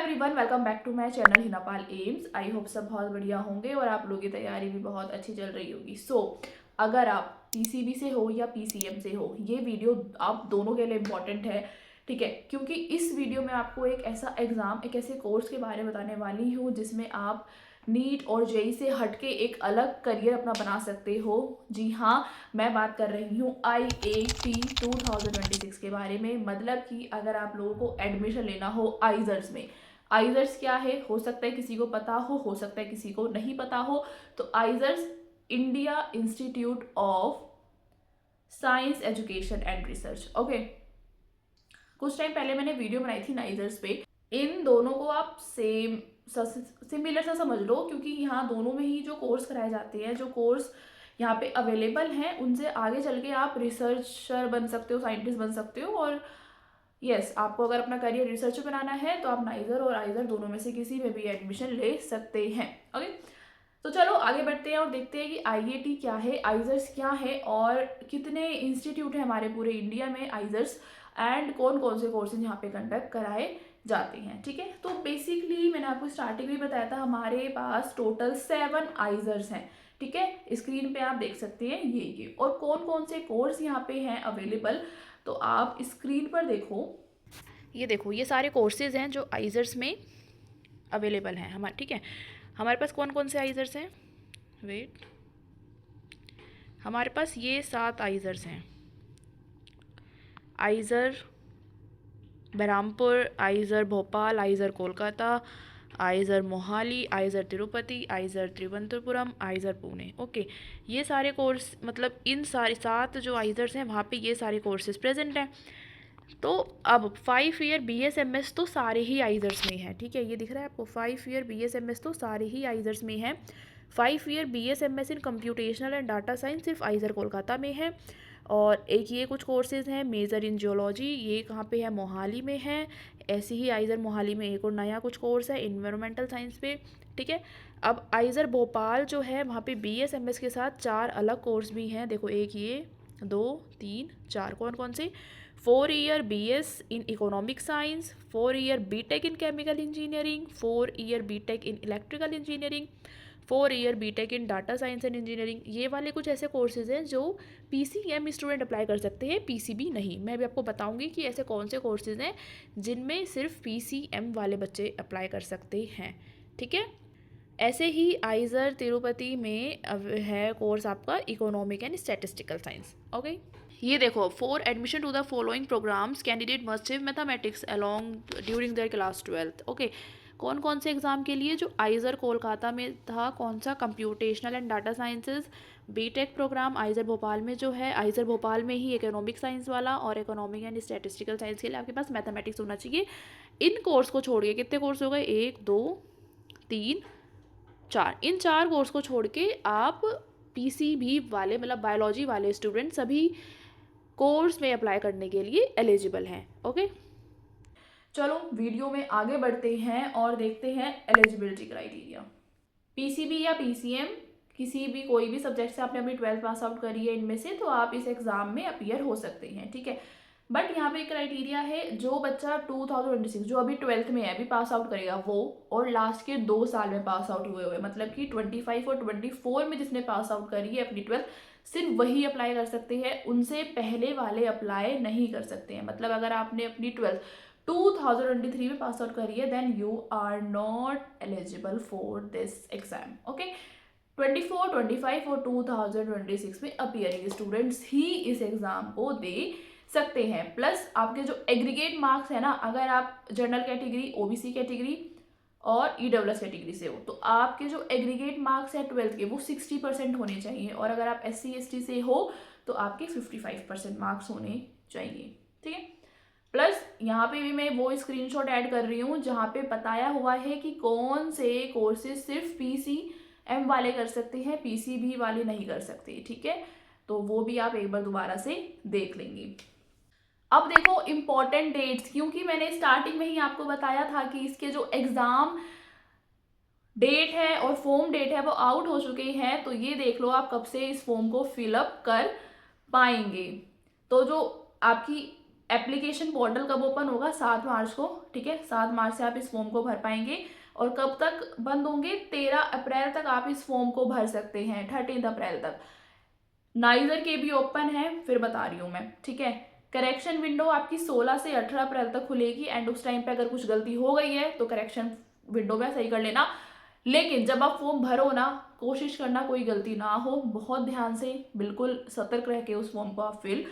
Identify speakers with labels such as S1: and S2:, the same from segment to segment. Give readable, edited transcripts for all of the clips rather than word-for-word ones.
S1: Everyone, welcome back to my channel हिनापाल एम्स। I hope सब बहुत बढ़िया होंगे और आप लोगों की तैयारी भी बहुत अच्छी चल रही होगी। अगर आप पीसीबी से हो या पीसीएम से हो, ये वीडियो आप दोनों के लिए इम्पॉर्टेंट है, ठीक है। क्योंकि इस वीडियो में आपको एक ऐसा एग्ज़ाम, एक ऐसे कोर्स के बारे में बताने वाली हूँ जिसमें आप नीट और जेई से हटके एक अलग करियर अपना बना सकते हो। जी हाँ, मैं बात कर रही हूँ IAT 2026 के बारे में। मतलब कि अगर आप लोगों को एडमिशन लेना हो आइजर्स में, आइजर्स क्या है, हो सकता है किसी को पता हो सकता है किसी को नहीं पता हो। तो IISERs India institute of science education and research, okay. कुछ टाइम पहले मैंने वीडियो बनाई थी नाइजर्स पे। इन दोनों को आप सेम सिमिलर सा समझ लो, क्योंकि यहाँ दोनों में ही जो कोर्स कराए जाते हैं, जो कोर्स यहाँ पे अवेलेबल हैं, उनसे आगे चल के आप रिसर्चर बन सकते हो, साइंटिस्ट बन सकते हो। और यस, आपको अगर अपना करियर रिसर्च बनाना है तो आप नाइजर और आइजर दोनों में से किसी में भी एडमिशन ले सकते हैं, ओके। तो चलो आगे बढ़ते हैं और देखते हैं कि आईएटी क्या है, आइजर्स क्या है और कितने इंस्टीट्यूट है हमारे पूरे इंडिया में आइजर्स, एंड कौन कौन से कोर्सेज यहाँ पे कंडक्ट कराए जाते हैं, ठीक है। तो बेसिकली मैंने आपको स्टार्टिंग में बताया था, हमारे पास टोटल 7 आइजर्स हैं, ठीक है। स्क्रीन पे आप देख सकते हैं ये और कौन कौन से कोर्स यहाँ पे हैं अवेलेबल। तो आप स्क्रीन पर देखो, ये देखो, ये सारे कोर्सेज हैं जो आइजर्स में अवेलेबल हैं हमारे, ठीक है। हमारे पास कौन कौन से आइजर्स हैं, वेट, हमारे पास ये 7 आइजर्स हैं। IISER Berhampur, IISER Bhopal, IISER Kolkata, IISER Mohali, IISER Tirupati, IISER Thiruvananthapuram, IISER Pune, okay. ये सारे कोर्स, मतलब इन सारे 7 जो आइजर्स हैं वहाँ पे ये सारे कोर्सेज प्रेजेंट हैं। तो अब 5 ईयर BSMS तो सारे ही आइजर्स में है, ठीक है। ये दिख रहा है आपको, 5 ईयर BSMS तो सारे ही आइजर्स में है। 5 year BSMS in computational and data science सिर्फ आइजर कोलकाता में है। और एक ये कुछ कोर्सेज हैं, मेजर इन जियोलॉजी, ये कहाँ पे है, मोहाली में है। ऐसे ही आइजर मोहाली में एक और नया कुछ कोर्स है इन्वायरमेंटल साइंस पे, ठीक है। अब आइजर भोपाल जो है, वहाँ पे BSMS के साथ 4 अलग कोर्स भी हैं। देखो, एक ये, 2, 3, 4, कौन कौन से, 4 year BS in economic science, 4 year BTech in chemical engineering, 4 year BTech in electrical engineering, 4 year BTech in data science and engineering. ये वाले कुछ ऐसे कोर्सेज हैं जो PCM स्टूडेंट अप्लाई कर सकते हैं, PCB नहीं। मैं भी आपको बताऊंगी कि ऐसे कौन से कोर्सेज हैं जिनमें सिर्फ PCM वाले बच्चे अप्लाई कर सकते हैं, ठीक है। ऐसे ही आइजर तिरुपति में है कोर्स आपका economic and statistical science, okay. ये देखो, for admission to the following programmes candidate must have mathematics along during their class 12th, okay. कौन कौन से एग्जाम के लिए, जो आइजर कोलकाता में था, कौन सा, computational and data sciences. BTech programme IISER Bhopal में जो है, आइजर भोपाल में ही इकोनॉमिक साइंस वाला और इकोनॉमिक एंड स्टैटिस्टिकल साइंस के लिए आपके पास मैथमेटिक्स होना चाहिए। इन कोर्स को छोड़ के कितने कोर्स हो गए, 1, 2, 3, 4, इन 4 कोर्स को छोड़ के आप PCB वाले, मतलब बायोलॉजी वाले स्टूडेंट सभी कोर्स में अप्लाई करने के लिए एलिजिबल हैं, ओके। चलो वीडियो में आगे बढ़ते हैं और देखते हैं एलिजिबिलिटी क्राइटेरिया। PCB या PCM, किसी भी कोई भी सब्जेक्ट से आपने अपनी 12th पास आउट करी है इनमें से, तो आप इस एग्जाम में अपीयर हो सकते हैं, ठीक है। बट यहाँ पे क्राइटेरिया है, जो बच्चा 2026 जो अभी 12th में है, अभी पास आउट करेगा वो, और लास्ट के 2 साल में पास आउट हुए, मतलब कि 25 और 24 में जिसने पास आउट करी है अपनी 12th, सिर्फ वही अप्लाई कर सकते हैं, उनसे पहले वाले अप्लाई नहीं कर सकते हैं। मतलब अगर आपने अपनी 12th 2023 में पास आउट करी है, then you are not eligible for this exam, okay. 24, 25 और 2026 में अपीयरिंग स्टूडेंट्स ही इस एग्जाम को दे सकते हैं। प्लस आपके जो एग्रीगेट मार्क्स है ना, अगर आप जनरल कैटेगरी, OBC कैटेगरी और EWS कैटेगरी से हो, तो आपके जो एग्रीगेट मार्क्स है 12th के, वो 60% होने चाहिए। और अगर आप SC ST से हो तो आपके 55% मार्क्स होने चाहिए, ठीक है। प्लस यहाँ पे भी मैं वो स्क्रीनशॉट ऐड कर रही हूँ जहाँ पे बताया हुआ है कि कौन से कोर्सेज सिर्फ PCM वाले कर सकते हैं, PCB वाले नहीं कर सकते, ठीक है। तो वो भी आप एक बार दोबारा से देख लेंगे। अब देखो इम्पॉर्टेंट डेट्स, क्योंकि मैंने स्टार्टिंग में ही आपको बताया था कि इसके जो एग्जाम डेट है और फॉर्म डेट है वो आउट हो चुके हैं। तो ये देख लो आप कब से इस फॉर्म को फिलअप कर पाएंगे। तो जो आपकी एप्लीकेशन पोर्टल कब ओपन होगा? 7 मार्च को, ठीक है। 7 मार्च से आप इस फॉर्म को भर पाएंगे और कब तक बंद होंगे? 13 अप्रैल तक आप इस फॉर्म को भर सकते हैं, 13 अप्रैल तक। नाइजर के भी ओपन है, फिर बता रही हूँ मैं, ठीक है। करेक्शन विंडो आपकी 16 से 18 अप्रैल तक खुलेगी एंड उस टाइम पे अगर कुछ गलती हो गई है तो करेक्शन विंडो में सही कर लेना। लेकिन जब आप फॉर्म भरो ना, कोशिश करना कोई गलती ना हो, बहुत ध्यान से बिल्कुल सतर्क रह के उस फॉर्म को आप फिल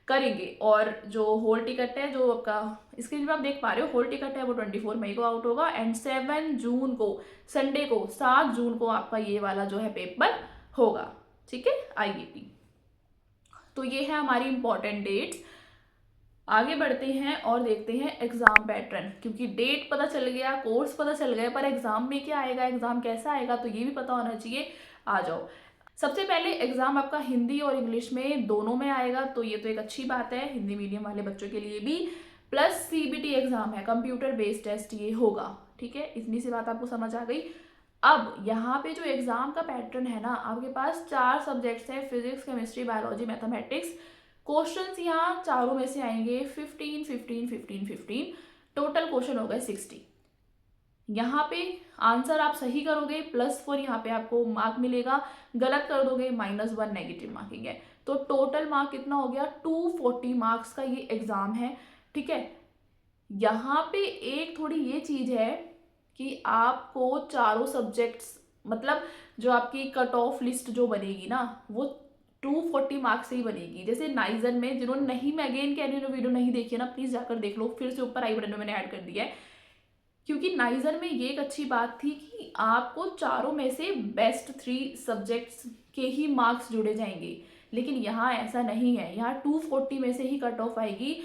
S1: करेंगे। और जो होल टिकट है, जो आपका स्क्रीन पे आप देख पा रहे हो, होल टिकट है वो 24 मई को आउट होगा एंड 7 जून को, संडे को 7 जून को आपका ये वाला जो है पेपर होगा, ठीक है, आईबीपी। तो ये है हमारी इंपॉर्टेंट डेट्स। आगे बढ़ते हैं और देखते हैं एग्जाम पैटर्न, क्योंकि डेट पता चल गया, कोर्स पता चल गया, पर एग्जाम में क्या आएगा, एग्जाम कैसा आएगा, तो ये भी पता होना चाहिए। आ जाओ, सबसे पहले एग्जाम आपका हिंदी और इंग्लिश में दोनों में आएगा, तो ये तो एक अच्छी बात है हिंदी मीडियम वाले बच्चों के लिए भी। प्लस सीबीटी एग्जाम है, कंप्यूटर बेस्ड टेस्ट ये होगा, ठीक है। इतनी सी बात आपको समझ आ गई। अब यहाँ पे जो एग्जाम का पैटर्न है ना, आपके पास 4 सब्जेक्ट्स हैं, physics, chemistry, biology, mathematics. Questions यहाँ चारों में से आएंगे 15 15 15 15, टोटल क्वेश्चन हो गए 60। यहाँ पे आंसर आप सही करोगे +4 यहाँ पे आपको मार्क मिलेगा, गलत कर दोगे -1 नेगेटिव मार्किंग है। तो टोटल मार्क कितना हो गया? 240 मार्क्स का ये एग्जाम है, ठीक है। यहाँ पे एक थोड़ी ये चीज है कि आपको चारों सब्जेक्ट्स, मतलब जो आपकी कट ऑफ लिस्ट जो बनेगी ना, वो 240 मार्क्स से ही बनेगी। जैसे नाइजर में, जिन्होंने नहीं, मैं अगेन कह रही हूँ, वीडियो नहीं देखी है ना, प्लीज जाकर देख लो, फिर से ऊपर आई बटन में मैंने ऐड कर दिया है। क्योंकि नाइजर में ये एक अच्छी बात थी कि आपको चारों में से बेस्ट 3 सब्जेक्ट्स के ही मार्क्स जुड़े जाएंगे, लेकिन यहाँ ऐसा नहीं है। यहाँ 240 में से ही कट ऑफ आएगी।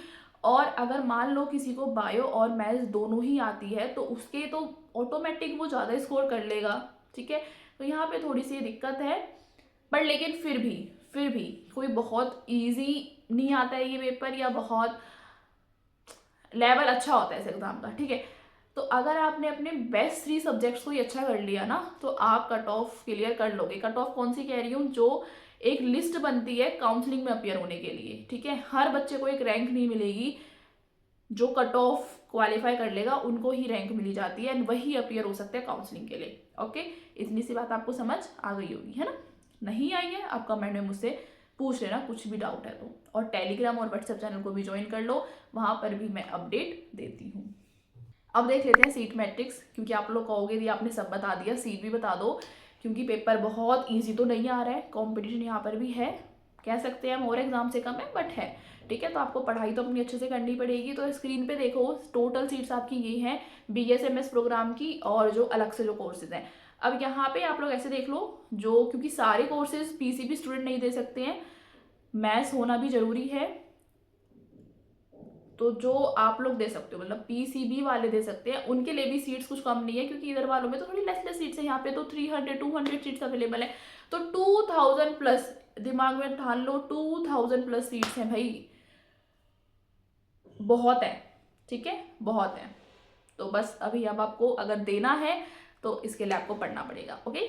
S1: और अगर मान लो किसी को बायो और मैथ्स दोनों ही आती है तो उसके तो ऑटोमेटिक वो ज़्यादा स्कोर कर लेगा, ठीक है। तो यहाँ पे थोड़ी सी दिक्कत है, पर लेकिन फिर भी कोई बहुत इजी नहीं आता है ये पेपर, या बहुत लेवल अच्छा होता है इस एग्जाम का, ठीक है। तो अगर आपने अपने बेस्ट 3 सब्जेक्ट्स को ही अच्छा कर लिया ना, तो आप कट ऑफ क्लियर कर लोगे। कट ऑफ कौन सी कह रही हूँ? जो एक लिस्ट बनती है काउंसलिंग में अपियर होने के लिए, ठीक है। हर बच्चे को एक रैंक नहीं मिलेगी, जो कट ऑफ क्वालिफाई कर लेगा उनको ही रैंक मिली जाती है एंड वही अपियर हो सकते हैं काउंसलिंग के लिए, ओके। इतनी सी बात आपको समझ आ गई होगी, है ना। नहीं आई है आप कमेंट में मुझसे पूछ लेना, कुछ भी डाउट है तो। और टेलीग्राम और व्हाट्सएप चैनल को भी ज्वाइन कर लो, वहाँ पर भी मैं अपडेट देती हूँ। अब देख लेते हैं सीट मैट्रिक्स, क्योंकि आप लोग कहोगे यदि आपने सब बता दिया, सीट भी बता दो, क्योंकि पेपर बहुत ईजी तो नहीं आ रहा है, कॉम्पिटिशन यहाँ पर भी है, कह सकते हैं हम और एग्जाम से कम है, बट है, ठीक है। तो आपको पढ़ाई तो अपनी अच्छे से करनी पड़ेगी। तो स्क्रीन पे देखो, टोटल सीट्स आपकी ये हैं BSMS प्रोग्राम की, और जो अलग से जो कोर्सेज हैं। अब यहाँ पे आप लोग ऐसे देख लो, जो क्योंकि सारे कोर्सेज PCB स्टूडेंट नहीं दे सकते हैं, मैथ्स होना भी जरूरी है, तो जो आप लोग दे सकते हो, मतलब PCB वाले दे सकते हैं, उनके लिए भी सीट्स कुछ कम नहीं है, क्योंकि इधर वालों में तो थोड़ी लेस सीट्स है, यहाँ पे तो 300-200 सीट्स अवेलेबल है। तो 2000 प्लस, दिमाग में ठान लो, 2000 प्लस सीट्स हैं भाई, बहुत है, ठीक है, बहुत है। तो बस अभी अब आपको अगर देना है तो इसके लिए आपको पढ़ना पड़ेगा, ओके।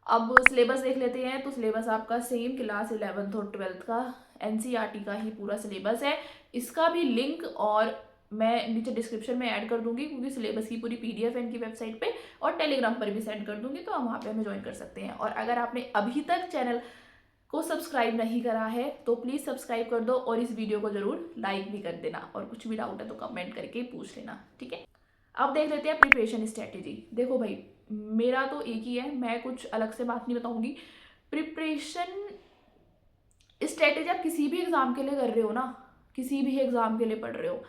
S1: अब सिलेबस देख लेते हैं। तो सिलेबस आपका सेम क्लास 11th और 12th का NCERT का ही पूरा सिलेबस है। इसका भी लिंक और मैं नीचे डिस्क्रिप्शन में ऐड कर दूंगी, क्योंकि सिलेबस की पूरी PDF है इनकी वेबसाइट पे, और टेलीग्राम पर भी सेंड कर दूंगी, तो आप वहाँ पे हमें ज्वाइन कर सकते हैं। और अगर आपने अभी तक चैनल को सब्सक्राइब नहीं करा है तो प्लीज़ सब्सक्राइब कर दो, और इस वीडियो को ज़रूर लाइक भी कर देना, और कुछ भी डाउट है तो कमेंट करके पूछ लेना, ठीक है। अब देख लेते हैं प्रिपरेशन स्ट्रेटेजी। देखो भाई, मेरा तो एक ही है, मैं कुछ अलग से बात नहीं बताऊंगी। प्रिपरेशन स्ट्रेटेजी आप किसी भी एग्जाम के लिए कर रहे हो ना, किसी भी एग्जाम के लिए पढ़ रहे हो,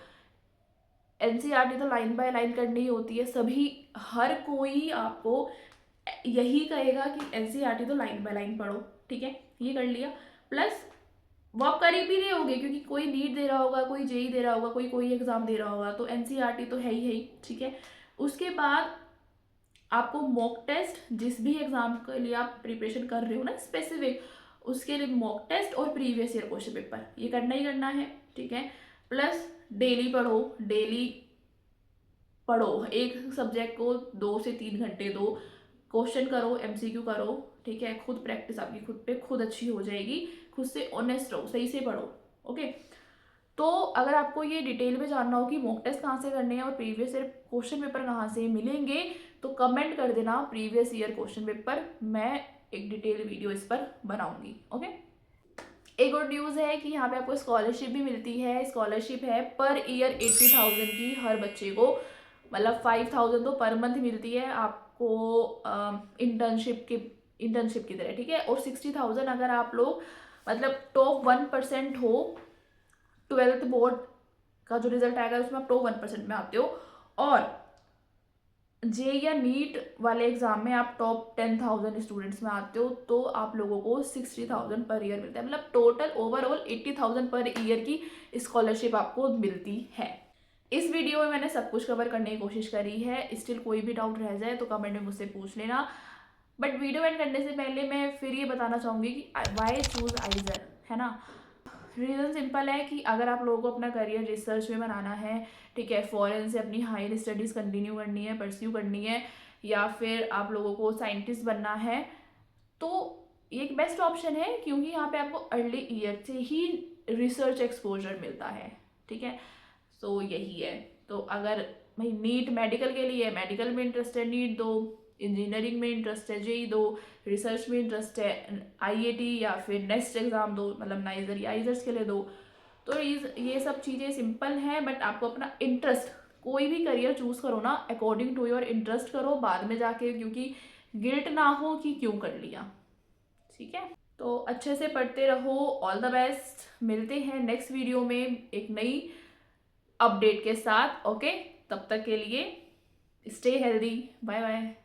S1: NCERT तो लाइन बाय लाइन करनी ही होती है। सभी, हर कोई आपको यही कहेगा कि NCERT तो लाइन बाय लाइन पढ़ो, ठीक है, ये कर लिया। प्लस वो आप कर भी नहीं होगे, क्योंकि कोई नीट दे रहा होगा, कोई JEE दे रहा होगा, कोई एग्जाम दे रहा होगा, तो NCERT तो है ही, ठीक है। उसके बाद आपको मॉक टेस्ट, जिस भी एग्जाम के लिए आप प्रिपरेशन कर रहे हो ना स्पेसिफिक, उसके लिए मॉक टेस्ट और प्रीवियस ईयर क्वेश्चन पेपर ये करना ही करना है, ठीक है। प्लस डेली पढ़ो, डेली पढ़ो, एक सब्जेक्ट को 2 से 3 घंटे दो, क्वेश्चन करो, MCQ करो, ठीक है। खुद प्रैक्टिस आपकी खुद पे खुद अच्छी हो जाएगी, खुद से ऑनेस्ट रहो, सही से पढ़ो, ओके। तो अगर आपको ये डिटेल में जानना हो कि मॉक टेस्ट कहाँ से करने हैं और प्रीवियस ईयर क्वेश्चन पेपर कहाँ से मिलेंगे, तो कमेंट कर देना प्रीवियस ईयर क्वेश्चन पेपर, मैं एक डिटेल वीडियो इस पर बनाऊंगी। ओके, एक गुड न्यूज़ है कि यहाँ पे आपको स्कॉलरशिप भी मिलती है। स्कॉलरशिप है पर ईयर 80,000 की हर बच्चे को, मतलब 5,000 तो पर मंथ मिलती है आपको इंटर्नशिप की तरह, ठीक है। और 60,000 अगर आप लोग मतलब टॉप 1% हो, 12th बोर्ड का जो रिजल्ट आएगा उसमें आप टॉप 1% में आते हो, और जे या नीट वाले एग्जाम में आप टॉप 10,000 स्टूडेंट्स में आते हो, तो आप लोगों को 60,000 पर ईयर मिलता है। मतलब टोटल ओवरऑल 80,000 पर ईयर की स्कॉलरशिप आपको मिलती है। इस वीडियो में मैंने सब कुछ कवर करने की कोशिश करी है। स्टिल कोई भी डाउट रह जाए तो कमेंट में मुझसे पूछ लेना। बट वीडियो एंड करने से पहले मैं फिर ये बताना चाहूँगी कि वाई चूज आइजर, है ना। रीज़न सिंपल है कि अगर आप लोगों को अपना करियर रिसर्च में बनाना है, ठीक है, फॉरेन से अपनी हायर स्टडीज़ कंटिन्यू करनी है, परस्यू करनी है, या फिर आप लोगों को साइंटिस्ट बनना है, तो ये एक बेस्ट ऑप्शन है, क्योंकि यहाँ पे आपको अर्ली ईयर से ही रिसर्च एक्सपोजर मिलता है, ठीक है। सो यही है। तो अगर भाई नीट मेडिकल के लिए, मेडिकल में इंटरेस्ट है नीट दो, इंजीनियरिंग में इंटरेस्ट है जेई दो, रिसर्च में इंटरेस्ट है आईआईटी या फिर नेक्स्ट एग्जाम दो, मतलब नाइजर या आइजर्स के लिए दो। तो ये सब चीज़ें सिंपल हैं, बट आपको अपना इंटरेस्ट, कोई भी करियर चूज करो ना अकॉर्डिंग टू योर इंटरेस्ट करो, बाद में जाके क्योंकि गिल्ट ना हो कि क्यों कर लिया, ठीक है। तो अच्छे से पढ़ते रहो, ऑल द बेस्ट। मिलते हैं नेक्स्ट वीडियो में एक नई अपडेट के साथ। ओके, तब तक के लिए स्टे हेल्दी, बाय बाय।